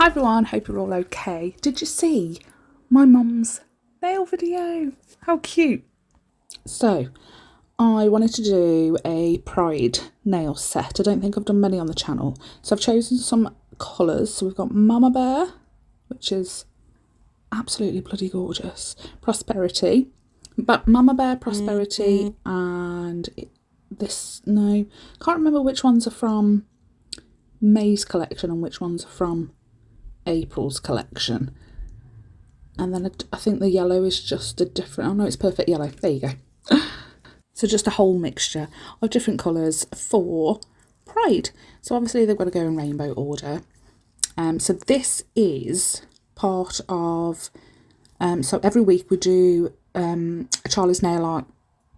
Hi everyone, hope you're all okay. Did you see my mum's nail video? How cute. So, I wanted to do a Pride nail set. I don't think I've done many on the channel. So I've chosen some colours. So we've got Mama Bear, which is absolutely bloody gorgeous. Prosperity. But Mama Bear, Prosperity, and this, no, can't remember which ones are from May's collection and which ones are from April's collection. And then I think the yellow is just a different, oh no, it's Perfect Yellow, there you go. So just a whole mixture of different colours for Pride. So obviously they've got to go in rainbow order. So this is part of, so every week we do a Charlie's Nail Art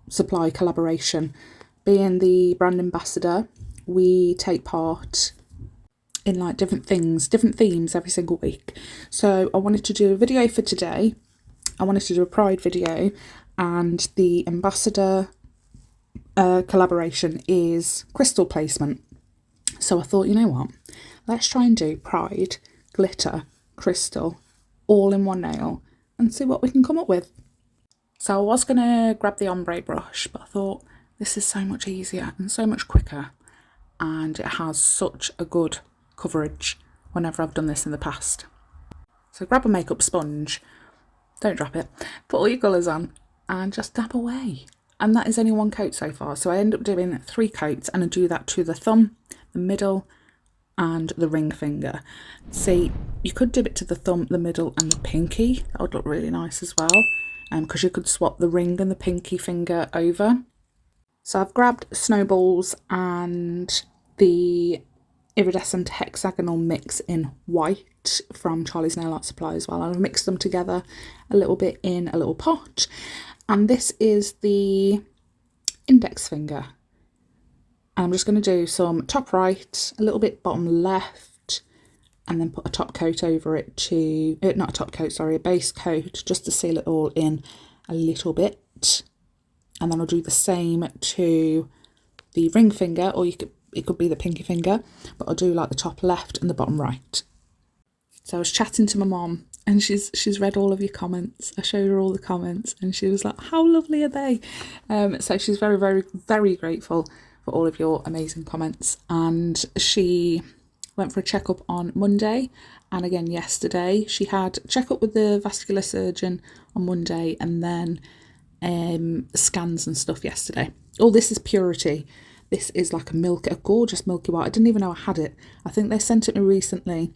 Supply collaboration. Being the brand ambassador, we take part in like different things, different themes every single week. So I wanted to do a video for today. I wanted to do a Pride video, and the ambassador collaboration is crystal placement. So I thought, you know what, let's try and do Pride, glitter, crystal, all in one nail and see what we can come up with. So I was going to grab the ombre brush, but I thought this is so much easier and so much quicker, and it has such a good coverage whenever I've done this in the past. So grab a makeup sponge, don't drop it, put all your colours on and just dab away. And that is only one coat so far, so I end up doing 3 coats, and I do that to the thumb, the middle and the ring finger. See, you could do it to the thumb, the middle and the pinky. That would look really nice as well, because you could swap the ring and the pinky finger over. So I've grabbed snowballs and the iridescent hexagonal mix in white from Charlie's Nail Art Supply as well. I've mixed them together a little bit in a little pot, and this is the index finger. And I'm just going to do some top right, a little bit bottom left, and then put a top coat over it to, not a top coat, sorry, a base coat, just to seal it all in a little bit. And then I'll do the same to the ring finger, or it could be the pinky finger, but I'll do like the top left and the bottom right. So I was chatting to my mom, and she's read all of your comments. I showed her all the comments, and she was like, how lovely are they? So she's very, very, very grateful for all of your amazing comments. And she went for a checkup on Monday, and again yesterday. She had a checkup with the vascular surgeon on Monday, and then scans and stuff yesterday. Oh, this is Purity. This is like a gorgeous milky white. I didn't even know I had it. I think they sent it me recently,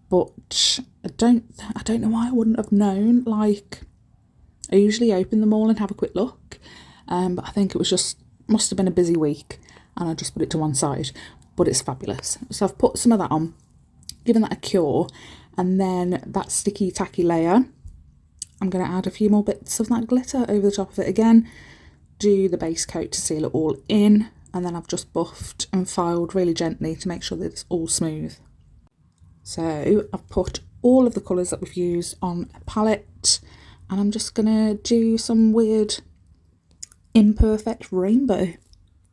but I don't know why I wouldn't have known. Like, I usually open them all and have a quick look, but I think it was must have been a busy week, and I just put it to one side. But it's fabulous. So I've put some of that on, given that a cure, and then that sticky tacky layer, I'm going to add a few more bits of that glitter over the top of it again, do the base coat to seal it all in, and then I've just buffed and filed really gently to make sure that it's all smooth. So I've put all of the colours that we've used on a palette, and I'm just going to do some weird imperfect rainbow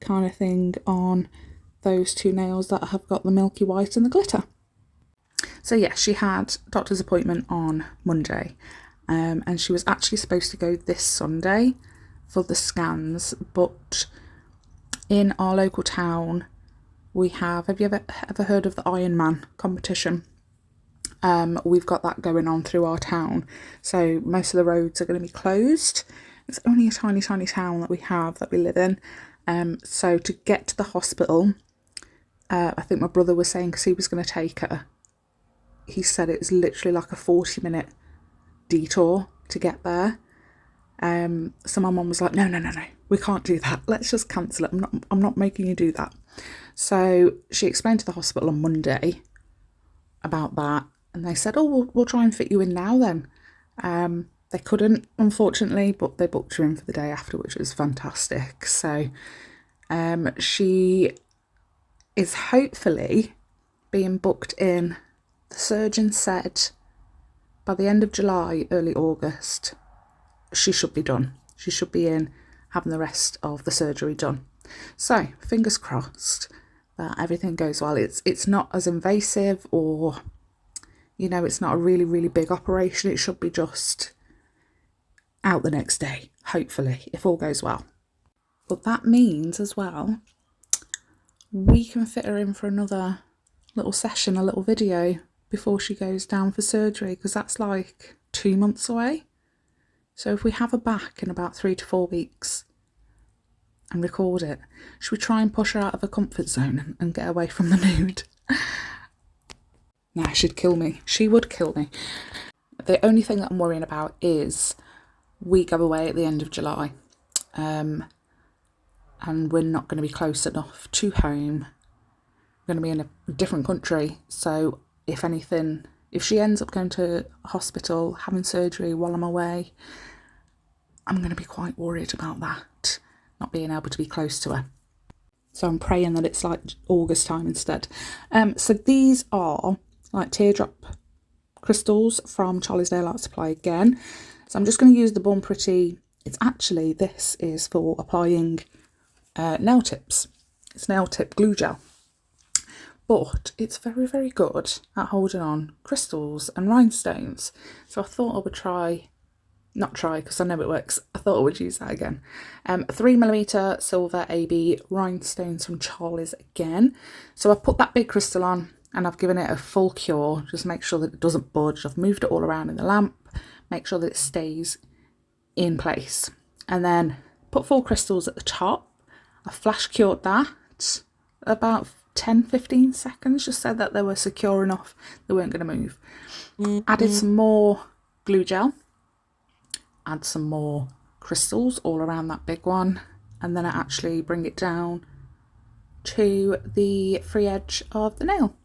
kind of thing on those 2 nails that have got the milky white and the glitter. So yeah, she had a doctor's appointment on Monday, and she was actually supposed to go this Sunday for the scans, but in our local town we have you ever heard of the Ironman competition? We've got that going on through our town, so most of the roads are going to be closed. It's only a tiny town that we live in, so to get to the hospital, I think my brother was saying, because he was going to take her, he said it was literally like a 40-minute detour to get there. So my mum was like, no, we can't do that, let's just cancel it, I'm not making you do that. So she explained to the hospital on Monday about that, and they said, oh, we'll try and fit you in now then. They couldn't, unfortunately, but they booked her in for the day after, which was fantastic. So she is hopefully being booked in, the surgeon said, by the end of July, early August, she should be done. She should be in, having the rest of the surgery done. So fingers crossed that everything goes well. It's not as invasive or You know, it's not a really, really big operation. It should be just out the next day, hopefully, if all goes well. But that means as well, we can fit her in for another little session, a little video before she goes down for surgery, because that's like 2 months away. So if we have her back in about 3 to 4 weeks and record it, should we try and push her out of her comfort zone and get away from the nude? Nah, she'd kill me. She would kill me. The only thing that I'm worrying about is we go away at the end of July. And we're not going to be close enough to home. We're going to be in a different country. So if anything, if she ends up going to hospital, having surgery while I'm away, I'm going to be quite worried about that, not being able to be close to her. So I'm praying that it's like August time instead. So these are like teardrop crystals from ℙℝ𝕆𝔻𝕻 again. So I'm just going to use the Born Pretty. It's actually, this is for applying nail tips. It's nail tip glue gel. But it's very, very good at holding on crystals and rhinestones. So I thought I would not try because I know it works. I thought I would use that again. 3mm silver AB rhinestones from Charlie's again. So I put that big crystal on and I've given it a full cure. Just make sure that it doesn't budge. I've moved it all around in the lamp. Make sure that it stays in place. And then put 4 crystals at the top. I flash cured that about 10-15 seconds, just so that they were secure enough they weren't going to move. Added some more glue gel. Add some more crystals all around that big one. And then I actually bring it down to the free edge of the nail.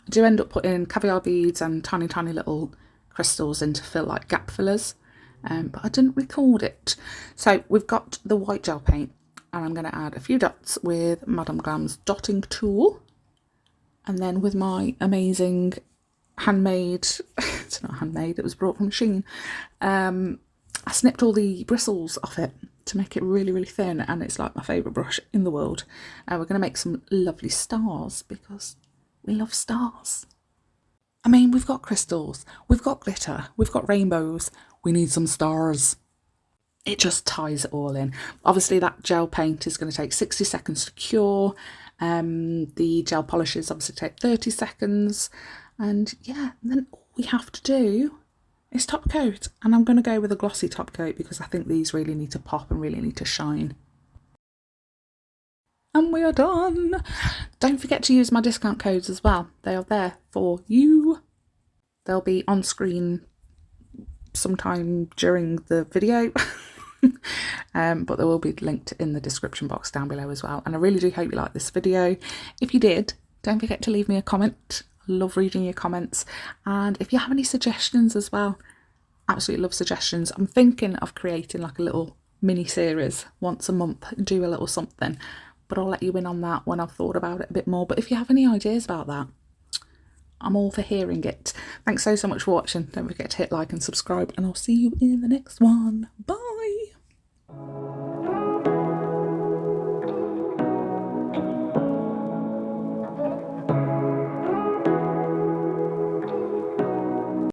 I do end up putting caviar beads and tiny, tiny little crystals in to fill like gap fillers. But I didn't record it. So we've got the white gel paint. And I'm going to add a few dots with Madame Glam's dotting tool. And then with my amazing handmade, it's not handmade, it was brought from Shein. I snipped all the bristles off it to make it really, really thin. And it's like my favourite brush in the world. We're going to make some lovely stars because we love stars. I mean, we've got crystals, we've got glitter, we've got rainbows. We need some stars. It just ties it all in. Obviously that gel paint is going to take 60 seconds to cure. The gel polishes obviously take 30 seconds. And yeah, then all we have to do is top coat. And I'm going to go with a glossy top coat because I think these really need to pop and really need to shine. And we are done. Don't forget to use my discount codes as well. They are there for you. They'll be on screen sometime during the video. But they will be linked in the description box down below as well. And I really do hope you liked this video. If you did, don't forget to leave me a comment. I love reading your comments. And if you have any suggestions as well, absolutely love suggestions. I'm thinking of creating like a little mini series once a month, do a little something, but I'll let you in on that when I've thought about it a bit more. But if you have any ideas about that, I'm all for hearing it. Thanks so much for watching. Don't forget to hit like and subscribe, and I'll see you in the next one. Bye.